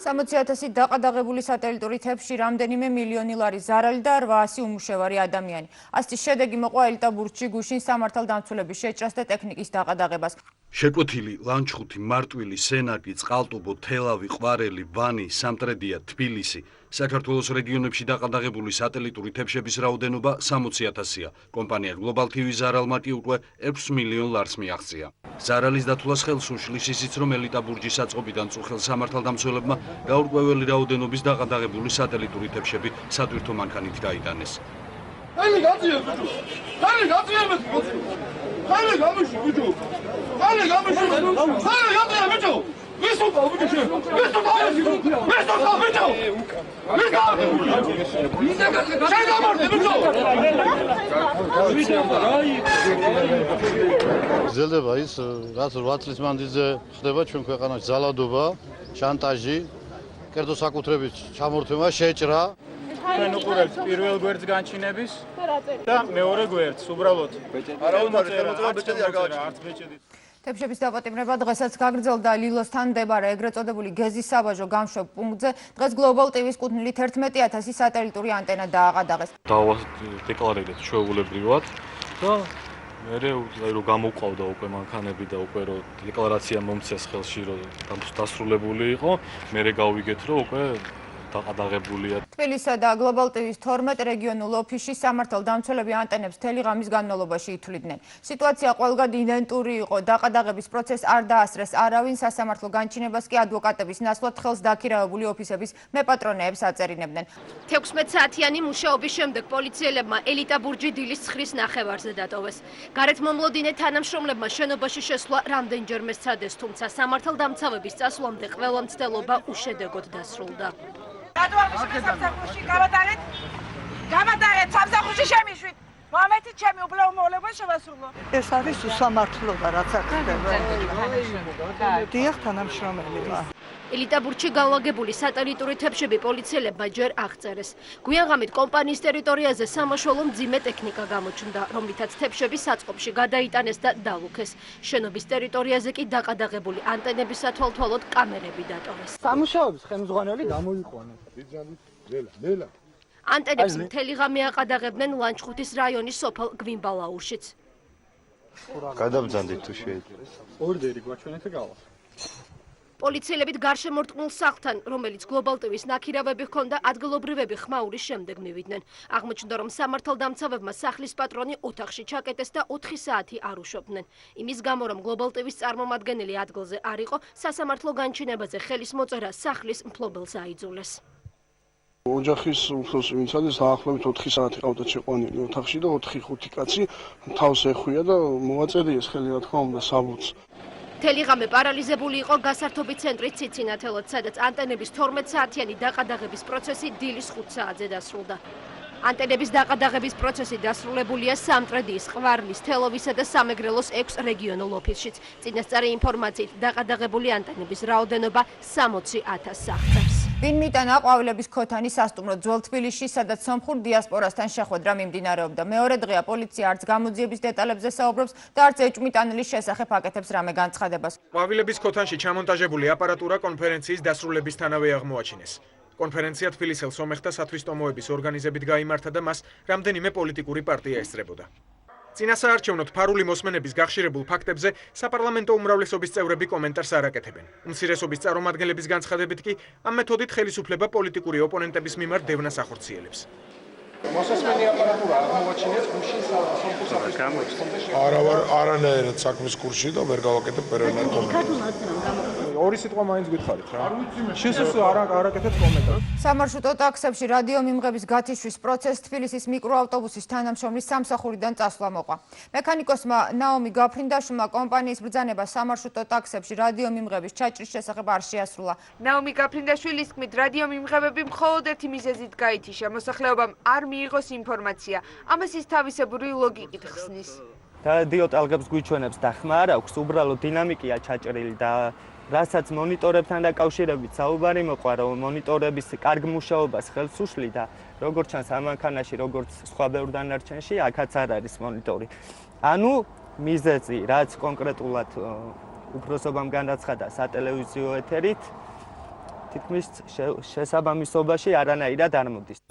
60,000 დაყადაღებული სატელიტური თეფში რამდენიმე მილიონი ლარი ზარალი და 800 უმუშევარი ადამიანი. ასის შედეგი მოყვა ელიტაბურჯში გუშინ სამართალდამცველების შეჭრას და ტექნიკის დაყადაღებას. შეკვეთილი, ლანჩხუთი, მარტვილი, სენაკი, წყალტუბო, თელავი, ყვარელი, ვანი, სამტრედია, თბილისი. საქართველოს რეგიონებში დაყადაღებული სატელიტური თეფშების რაოდენობა 60,000-ია. კომპანია Global TV ზარალმა კი უკვე 6 მილიონ ლარს მიაღწია. ზარალის დათვლას ხელს უშლის ისიც, რომ ელიტაბურჯის საწყობიდან წუხელ სამართალდამცველებმა გაურკვეველი რაოდენობის დაყადაღებული სატელიტური თეფშები სატვირთო მანქანით გაიტანეს. გრძელდება ის, რაც 8 წლის მანძილზე ხდება ჩვენ ქვეყანაში ძალადობა, შანტაჟი, კერძო საკუთრების ჩამორთმევა, შეჭრა. ჩვენ უყურებთ პირველ გვერდს განჩინების და მეორე გვერდს უბრალოდ. არა უნდა ბეჭედი არ გავაჩინო. თეფშების დაპატიმრება დღესაც გაგრძელდა ლილოსთან მდებარე ეგრეთ წოდებული გეზის საბაჟო გამშვებ პუნქტზე. დღეს Global TV-ს კუთვნილით 11,000 სატელიტური ანტენა დააყადაღეს. დეკლარირეთ ჩვეულებრივად და მერე რომ გამოყვავდა უკვე მანქანები და უკვე რომ დეკლარაცია მომცეს ხელში რომ დასრულებული იყო, მერე გავიგეთ რომ უკვე დაყადაღებულია. თბილისსა და Global TV-ს 12 რეგიონულ ოფისში სამართალდამცველები ანტენებს მთელი ღამის განმავლობაში ითვლიდნენ. სიტუაცია ყველგან იდენტური იყო. დაყადაღების პროცესს არ დაასწრეს არავინ, სასამართლო განჩინებას კი ადვოკატების ნაცვლად ხელს დაქირავებული ოფისების მეპატრონეებს აწერინებდნენ. 16 საათიანი მუშაობის შემდეგ პოლიციელებმა ელიტაბურჯი დილის 9-ის ნახევარზე დატოვეს. გარეთ მომლოდინე თანამშრომლებმა შენობაში შესვლა რამდენჯერმე სცადეს, თუმცა სამართალდამცავების წასვლამდე ყველა მცდელობა უშედეგოდ დასრულდა. გამატარეთ სამსახურში შემიშვით. მომეთით ჩემი უბრალმოვლება შევასრულო. ეს არის უსამართლობა, რაც აქ ხდება. დიახ, თანამშრომელებმა. ელიტაბურჯში განლაგებული სატელიტური თეფშები პოლიციელებმა ჯერ აღწერეს. გვიანღამით კომპანიის ტერიტორიაზე სამაშველო მძიმე ტექნიკა გამოჩნდა, რომლითაც თეფშები საწყობში გადაიტანეს და დალუქეს. შენობის ტერიტორიაზე კი დაყადაღებული ანტენების სათვალთვალოდ კამერები დატოვეს. სამუშაოების ხელმძღვანელი გამოიყვანეს. ანტენებს მთელი ღამე აყადაღებდნენ ლანჩხუთის რაიონის სოფელ გვინბალაურშიც. გადაბრძანდით თუ შეიძლება. ორდერი გვაჩვენეთ და გავა. პოლიციელებით გარშემორტყმულ სახლთან, რომელიც Global TV-ს ნაქირავები ჰქონდა, ადგილობრივები ხმაურის შემდეგ მივიდნენ. აღმოჩნდა, რომ სამართალდამცავებმა სახლის პატრონი ოთახში ჩაკეტეს და 4 საათი არ უშობდნენ. იმის გამო, რომ Global TV-ს წარმომადგენელი ადგილზე არ იყო, სასამართლო განჩინებაზე ხელის მოწერა სახლის მფლობელს აიძულეს. ოჯახის უფროსი ვინც არის დაახლოებით 4 საათი ყავდა შეყვანილი ოთახში და 4-5 კაცი თავს ეხვია და მოაწერიეს ხელი რა თქმა უნდა საბუთს. მთელი ღამე პარალიზებული იყო გასართობი ცენტრი ციცინათელოთ, სადაც ანტენების 12 საათიანი დაყადაღების პროცესი დილის 5 საათზე დასრულდა. ანტენების დაყადაღების პროცესი დასრულებულია სამტრედიის, ყვარლის, თელავისა და სამეგრელოს 6 რეგიონულ ოფისშიც. წინასწარი ინფორმაციით დაყადაღებული ანტენების რაოდენობა 60,000 აღწევს. ვინ მიტანა ყვავილების ქოთანი სასტუმრო ძველ თბილისში, სადაც სომხურ დიასპორასთან შეხვედრა მიმდინარეობდა. მეორე დღეა პოლიცია არც გამოძიების დეტალებზე საუბრობს და არც ეჭვმიტანილის შესახებ აკეთებს რამე განცხადებას. ყვავილების ქოთანში ჩამონტაჟებული აპარატურა კონფერენციის დასრულებისთანავე აღმოაჩინეს. კონფერენცია თბილისელ სომეხთა სათვისტომოების ორგანიზებით გაიმართა და მას რამდენიმე პოლიტიკური პარტია ესწრებოდა. წინასაარჩევნო ფარული მოსმენების გახშირებულ ფაქტებზე საპარლამენტო უმრავლესობის წევრები კომენტარს არ აკეთებენ. უმცირესობის წარმომადგენლების განცხადებით კი ამ მეთოდით ხელისუფლება პოლიტიკური ოპონენტების მიმართ დევნას ახორციელებს. მოსასმენი აპარატურა აღმოაჩინეს გუშინ სომხურ საფრთხეში. არანაირად საქმის კურსში და ვერ გავაკეთებ პერენალ კომენტარს. ორი სიტყვა მაინც გითხარით რა. შესაძლოა არ აკეთებს კომენტარს. სამარშრუტო ტაქსებში რადიომიმღების გათიშვის პროცესს თბილისის მიკროავტობუსის თანამშრომლის სამსახურიდან წასვლა მოყვა. მექანიკოსმა ნაომი გაფრინდაშვილმა კომპანიის ბრძანება სამარშრუტო ტაქსებში რადიომიმღების ჩაჭრის შესახებ არ შეასრულა. ნაომი გაფრინდაშვილის თქმით, რადიომიმღებები მხოლოდ ერთი მიზეზით გაითიშა, მოსახლეობამ არ მიიღოს ინფორმაცია. ამას ის თავისებური ლოგიკით ხსნის. და დიოტალგებს გვიჩვენებს და ხმა არ აქვს, უბრალოდ დინამიკია ჩაჭრილი და რასაც მონიტორებთან დაკავშირებით საუბარი მოყვა, რომ მონიტორების კარგ მუშაობას ხელს უშლი და როგორც ჩანს ამ მანქანაში, როგორც სხვა ბევრ დანარჩენში, აქაც არ არის მონიტორი. ანუ მიზეზი, რაც კონკრეტულად უფროსობამ განაცხადა სატელევიზიო ეთერით, თითქმის შესაბამისობაში არანაირად არ მოდის.